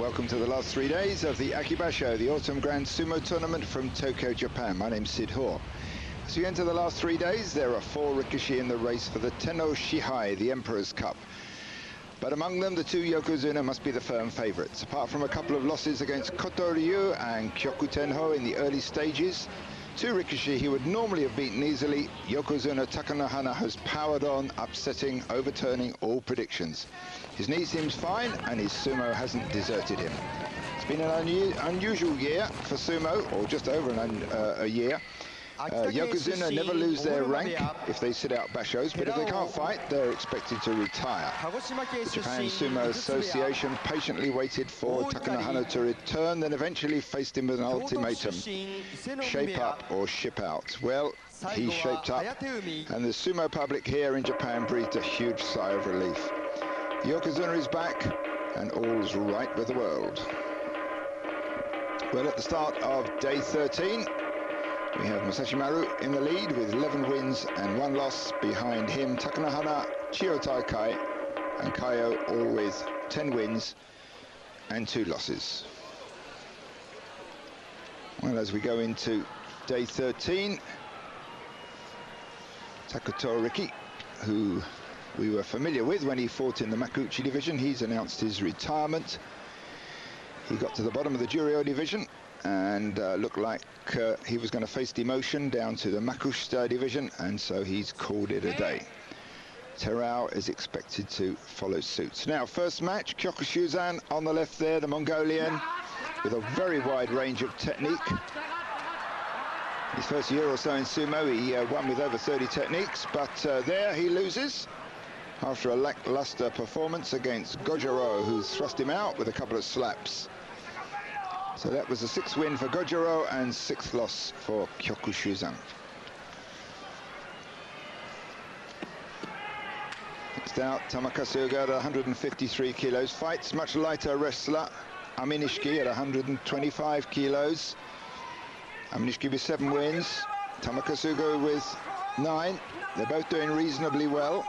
Welcome to the last 3 days of the Akibasho, the Autumn Grand Sumo Tournament from Tokyo, Japan. My name's Syd Hoare. As we enter the last 3 days, there are 4 rikishi in the race for the Tenno Shihai, the Emperor's Cup. But among them, the 2 Yokozuna must be the firm favourites. Apart from a couple of losses against Kotoryu and Kyokutenho in the early stages, 2 rikishi he would normally have beaten easily, Yokozuna Takanohana has powered on, upsetting, overturning all predictions. His knee seems fine, and his sumo hasn't deserted him. It's been an unusual year for sumo, or just over a year. Yokozuna never lose their rank if they sit out bashos, but if they can't fight, they're expected to retire. The Japan Sumo Association patiently waited for Takanohana to return, then eventually faced him with an ultimatum: shape up or ship out. Well, he shaped up, and the sumo public here in Japan breathed a huge sigh of relief. The Yokozuna is back, and all's right with the world. Well, at the start of day 13, we have Masashi Maru in the lead with 11 wins and 1 loss. Behind him, Takanohana, Chiyotakai, and Kaio, all with 10 wins and 2 losses. Well, as we go into day 13, Takutoriki, who we were familiar with when he fought in the Makuuchi division, he's announced his retirement. He got to the bottom of the Juryo division and looked like he was going to face demotion down to the Makushita division, and so he's called it a day. Terao is expected to follow suit. Now, first match, Kyokushuzan on the left there, the Mongolian, with a very wide range of technique. His first year or so in sumo, he won with over 30 techniques, but there he loses after a lackluster performance against Gojoro, who thrust him out with a couple of slaps. So that was a 6th win for Gojoro and 6th loss for Kyokushuzan. Next out, Tamakasuga at 153 kilos, fights much lighter wrestler Aminishiki at 125 kilos. Aminishiki with 7 wins, Tamakasuga with 9. They're both doing reasonably well.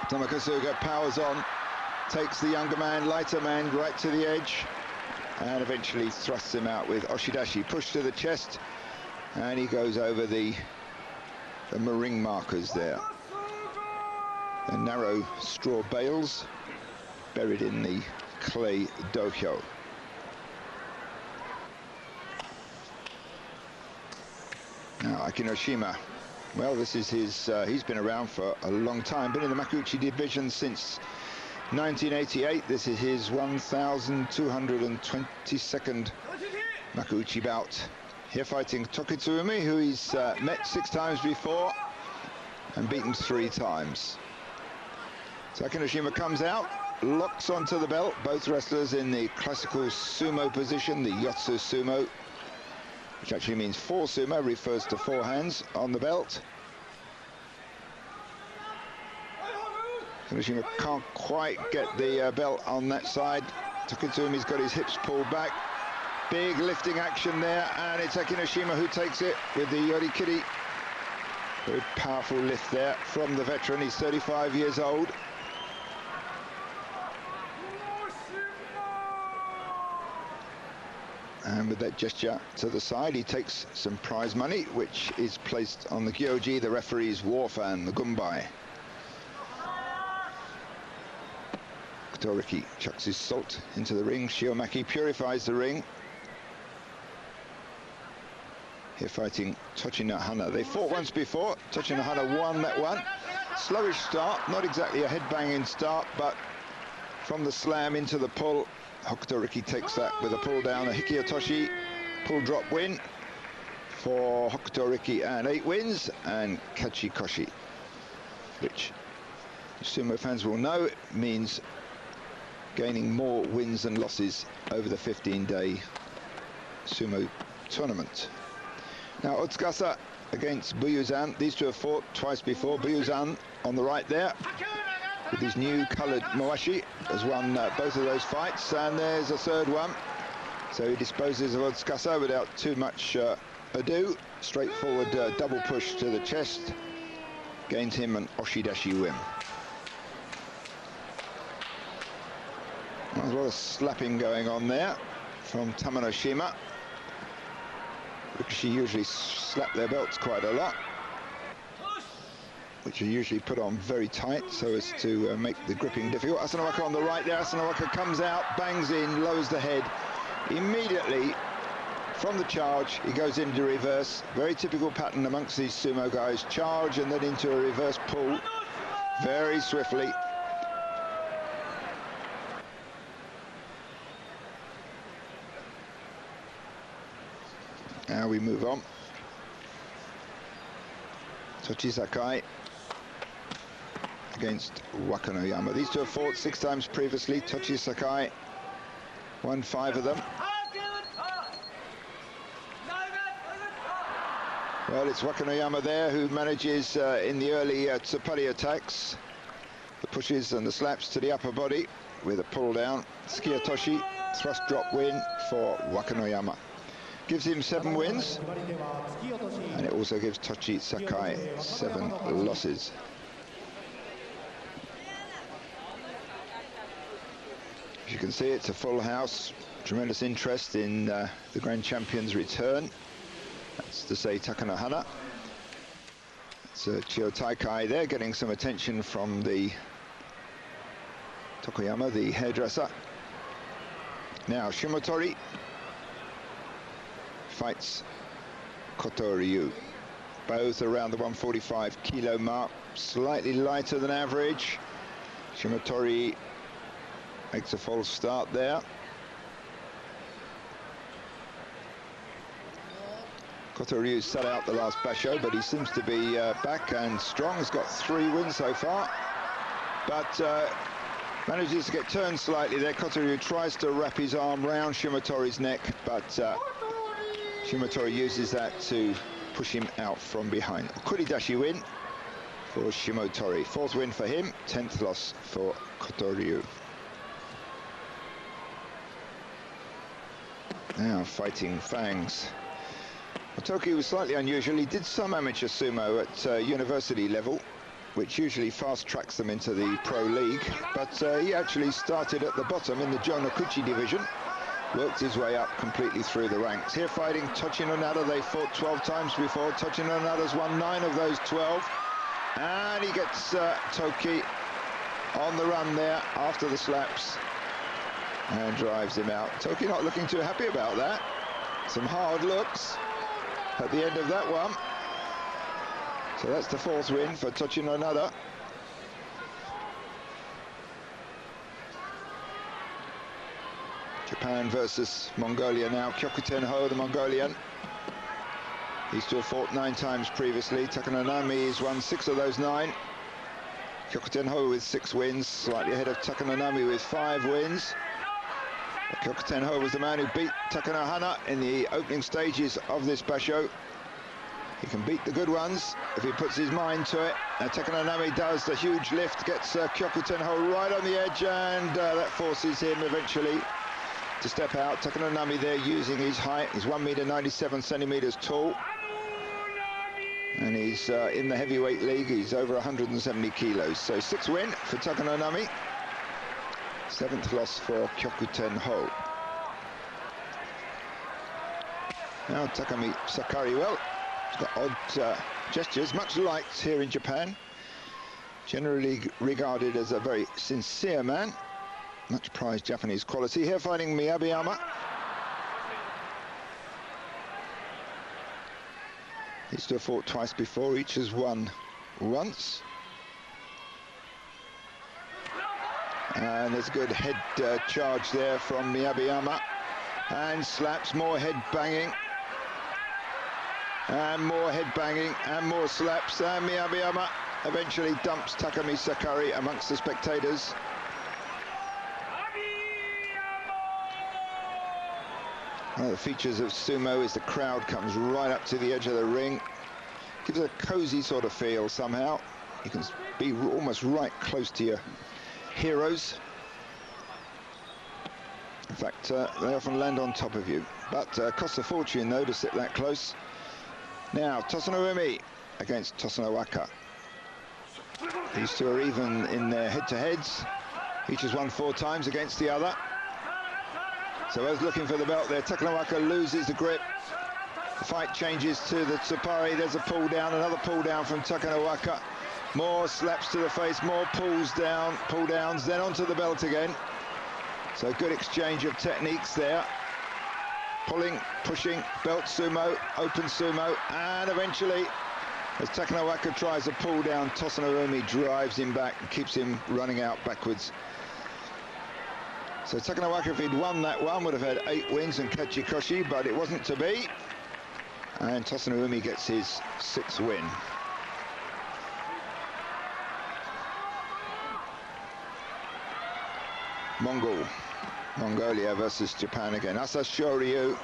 Tamakasuga powers on, takes the younger man, lighter man, right to the edge, and eventually thrusts him out with oshidashi, push to the chest, and he goes over the ring markers there. The narrow straw bales buried in the clay dohyo. Now, Akinoshima, well, this is his, he's been around for a long time, been in the Makuuchi division since 1988. This is his 1,222nd Makuuchi bout. Here fighting Tokitsuumi, who he's met 6 times before and beaten 3 times. So Akinoshima comes out, locks onto the belt, both wrestlers in the classical sumo position, the Yotsu sumo, which actually means 4 sumo, refers to 4 hands on the belt. Akinoshima can't quite get the belt on that side. Tokitsuumi's got his hips pulled back. Big lifting action there, and it's Akinoshima who takes it with the yorikiri. Very powerful lift there from the veteran. He's 35 years old. And with that gesture to the side, he takes some prize money, which is placed on the gyoji, the referee's war fan, the gumbai. Kotoriki chucks his salt into the ring. Shiomaki purifies the ring. Here fighting Tochinohana. They fought once before. Tochinohana won that one. Slowish start, not exactly a head-banging start, but from the slam into the pull, Hokutoriki takes that with a pull down, a hikiotoshi, pull drop win for Hokutoriki, and 8 wins, and kachikoshi, which sumo fans will know it means gaining more wins and losses over the 15-day sumo tournament. Now, Otsukasa against Buyuzan. These 2 have fought twice before. Buyuzan on the right there, with his new coloured moashi, has won both of those fights, and there's a 3rd one. So he disposes of Otsukasa without too much ado. Straightforward double push to the chest, gains him an oshidashi win. Well, a lot of slapping going on there from Tamanoshima. Rikishi usually slap their belts quite a lot, which are usually put on very tight so as to make the gripping difficult. Asanowaka on the right there. Asanowaka comes out, bangs in, lowers the head. Immediately from the charge, he goes into reverse. Very typical pattern amongst these sumo guys. Charge and then into a reverse pull very swiftly. Now we move on. Tochisakae against Wakanoyama. These two have fought 6 times previously. Tochisakae won 5 of them. Well, it's Wakanoyama there who manages in the early tsupari attacks, the pushes and the slaps to the upper body with a pull down. Tsukiotoshi, thrust drop win for Wakanoyama. Gives him 7 wins, and it also gives Tochisakae 7 losses. As you can see, it's a full house. Tremendous interest in the Grand Champion's return. That's to say Takanohana. It's Chiyotakai there, getting some attention from the Tokoyama, the hairdresser. Now Shimotori fights Kotoryu. Both around the 145 kilo mark, slightly lighter than average. Shimotori makes a false start there. Kotoryu sat out the last basho, but he seems to be back and strong. He's got 3 wins so far, but manages to get turned slightly there. Kotoryu tries to wrap his arm round Shimotori's neck, but Shimotori uses that to push him out from behind. Okuridashi win for Shimotori. 4th win for him, 10th loss for Kotoryu. Now fighting fangs. Toki was slightly unusual. He did some amateur sumo at university level, which usually fast tracks them into the pro league, but he actually started at the bottom in the Jonokuchi division, worked his way up completely through the ranks. Here fighting Tochinonada. They fought 12 times before. Tochinonada's won 9 of those 12, and he gets Toki on the run there after the slaps and drives him out. Toki not looking too happy about that. Some hard looks at the end of that one. So that's the 4th win for Tochinonada. Japan versus Mongolia now. Kyokutenho, the Mongolian. These two have fought 9 times previously. Takanonami has won 6 of those 9. Kyokutenho with 6 wins, slightly ahead of Takanonami with 5 wins. Kyokutenho was the man who beat Takanohana in the opening stages of this basho. He can beat the good ones if he puts his mind to it. And Takanonami does the huge lift, gets Kyokutenho right on the edge, and that forces him eventually to step out. Takanonami there using his height. He's 1 meter tall. And he's in the heavyweight league. He's over 170 kilos. So 6th win for Takanonami. 7th loss for Kyokutenho. Now Takamisakari, well, he's got odd gestures, much liked here in Japan. Generally regarded as a very sincere man. Much prized Japanese quality. Here fighting Miyabiyama. These two have fought twice before, each has won once. And there's a good head charge there from Miyabiyama, and slaps, more head banging, and more head banging, and more slaps, and Miyabiyama eventually dumps Takamisakari amongst the spectators. One of the features of sumo is the crowd comes right up to the edge of the ring. Gives a cozy sort of feel somehow. You can be almost right close to your heroes. In fact, they often land on top of you, but costs a fortune though to sit that close. Now Tosanowumi against Tosanowaka. These two are even in their head-to-heads. Each has won 4 times against the other. So as looking for the belt there, Takanowaka loses the grip. The fight changes to the Tsupari. There's a pull down, another pull down from Takanowaka. More slaps to the face, more pulls down, pull downs, then onto the belt again. So good exchange of techniques there. Pulling, pushing, belt sumo, open sumo, and eventually, as Takanowaka tries a pull down, Tosanarumi drives him back and keeps him running out backwards. So Takanowaka, if he'd won that one, would have had 8 wins and Kachikoshi, but it wasn't to be. And Tosanarumi gets his 6th win. Mongolia versus Japan again. Asashoryu.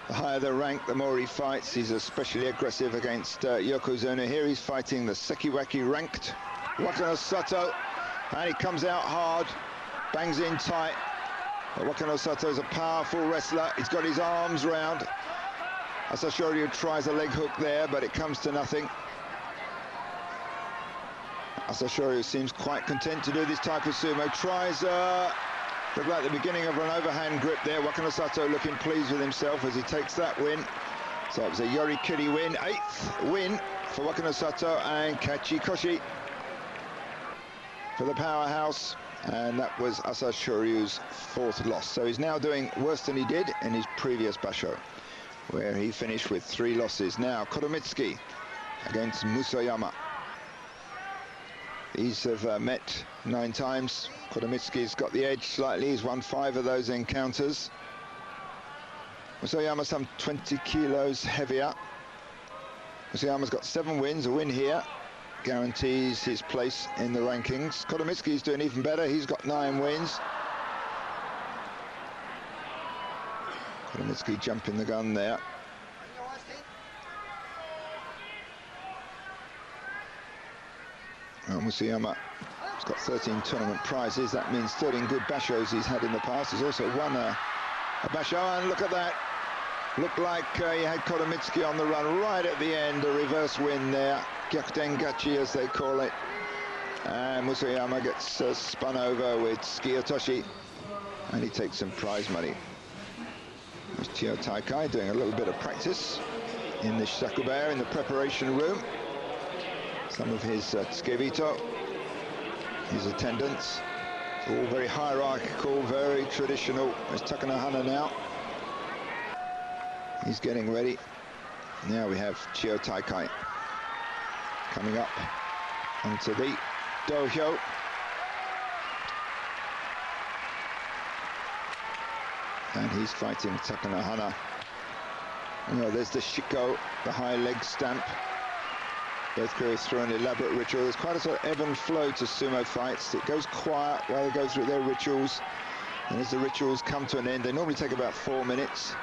The higher the rank, the more he fights. He's especially aggressive against Yokozuna. Here he's fighting the Sekiwaki ranked Wakano Sato, and he comes out hard, bangs in tight. But Wakano Sato is a powerful wrestler. He's got his arms round. Asashoryu tries a leg hook there, but it comes to nothing. Asashoryu seems quite content to do this type of sumo. Tries, look like the beginning of an overhand grip there. Wakano Sato looking pleased with himself as he takes that win. So it was a yorikiri win, 8th win for Wakano Sato, and Kachikoshi for the powerhouse. And that was Asashoryu's 4th loss. So he's now doing worse than he did in his previous basho, where he finished with 3 losses. Now Koromitsuki against Musoyama. These have met 9 times. Koromitsuki's got the edge slightly. He's won 5 of those encounters. Musoyama some 20 kilos heavier. Musoyama's got 7 wins, a win here. Guarantees his place in the rankings. Koromitsuki's doing even better. He's got 9 wins. Koromitsuki jumping the gun there. Musoyama has got 13 tournament prizes. That means 13 good bashos he's had in the past. He's also won a basho, and look at that. Looked like he had Koromitsuki on the run right at the end. A reverse win there. Gyakutengachi, as they call it. And Musoyama gets spun over with tsukiotoshi, and he takes some prize money. There's Chiyo Taikai doing a little bit of practice in the Shakubaya in the preparation room. Some of his tsukebito, his attendants. It's all very hierarchical, very traditional. There's Takanohana now. He's getting ready. Now we have Chiyo Taikai coming up onto the dohyo. And he's fighting Takanohana. Well, there's the shiko, the high leg stamp. Both go through an elaborate ritual. There's quite a sort of ebb and flow to sumo fights. It goes quiet while they go through their rituals. And as the rituals come to an end, they normally take about 4 minutes.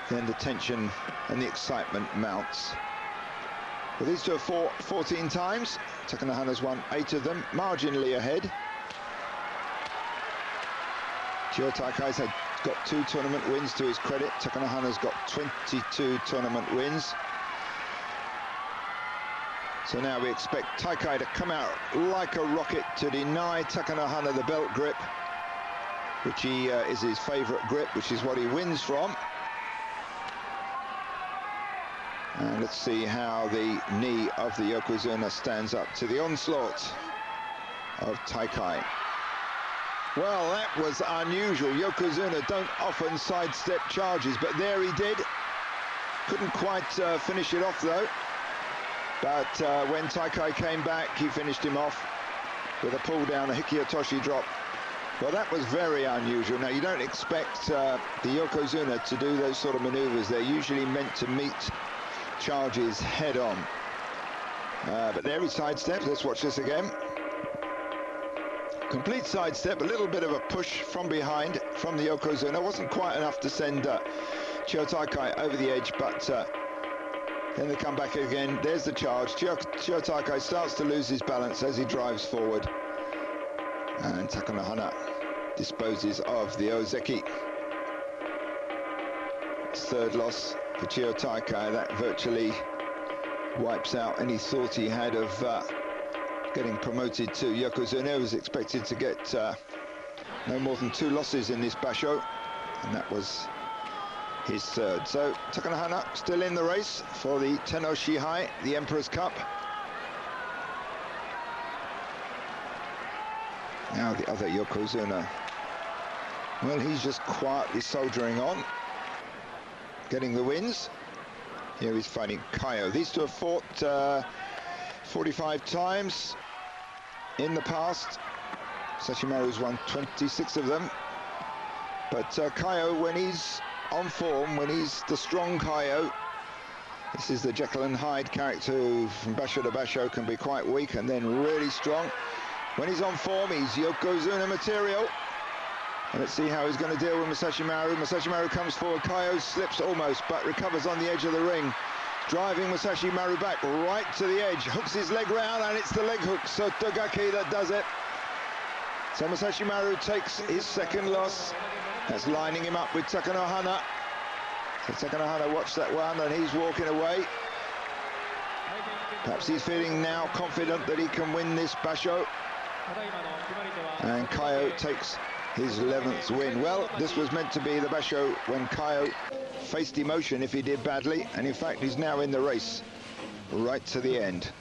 Then the tension and the excitement mounts. But these two have fought 14 times. Takanohana's won 8 of them, marginally ahead. Chiyo Taikai's got 2 tournament wins to his credit. Takanohana's got 22 tournament wins. So now we expect Taikai to come out like a rocket to deny Takanohana the belt grip, which is his favourite grip, which is what he wins from. And let's see how the knee of the Yokozuna stands up to the onslaught of Taikai. Well, that was unusual. Yokozuna don't often sidestep charges, but there he did. Couldn't quite finish it off, though. But when Taikai came back, he finished him off with a pull down, a hikiotoshi drop. Well, that was very unusual. Now, you don't expect the Yokozuna to do those sort of maneuvers. They're usually meant to meet charges head on. But there he sidesteps. Let's watch this again. Complete sidestep, a little bit of a push from behind from the Yokozuna. Wasn't quite enough to send Chiyo Taikai over the edge, but then they come back again. There's the charge. Chiyo Taikai starts to lose his balance as he drives forward. And Takanohana disposes of the Ozeki. His 3rd loss for Chiyo Taikai. That virtually wipes out any thought he had of getting promoted to Yokozuna. He was expected to get No more than 2 losses in this basho, and that was his 3rd. So Takanohana still in the race for the Tenno Shihai, the Emperor's Cup. Now the other Yokozuna. Well, he's just quietly soldiering on, getting the wins. Here he's fighting Kaio. These two have fought 45 times in the past. Sashimaru's won 26 of them. But Kaio, when he's on form, when he's the strong Kaio, this is the Jekyll and Hyde character who from basho to basho can be quite weak and then really strong. When he's on form, he's Yokozuna material. And let's see how he's going to deal with Masashi Maru. Masashi Maru comes forward, Kaio slips almost, but recovers on the edge of the ring. Driving Masashi Maru back right to the edge, hooks his leg round, and it's the leg hook, Sotogaki, that does it. So Masashi Maru takes his 2nd loss. That's lining him up with Takanohana. So Takanohana watched that one, and he's walking away. Perhaps he's feeling now confident that he can win this basho. And Kaio takes his 11th win. Well, this was meant to be the basho when Kaio faced emotion if he did badly, and in fact he's now in the race right to the end.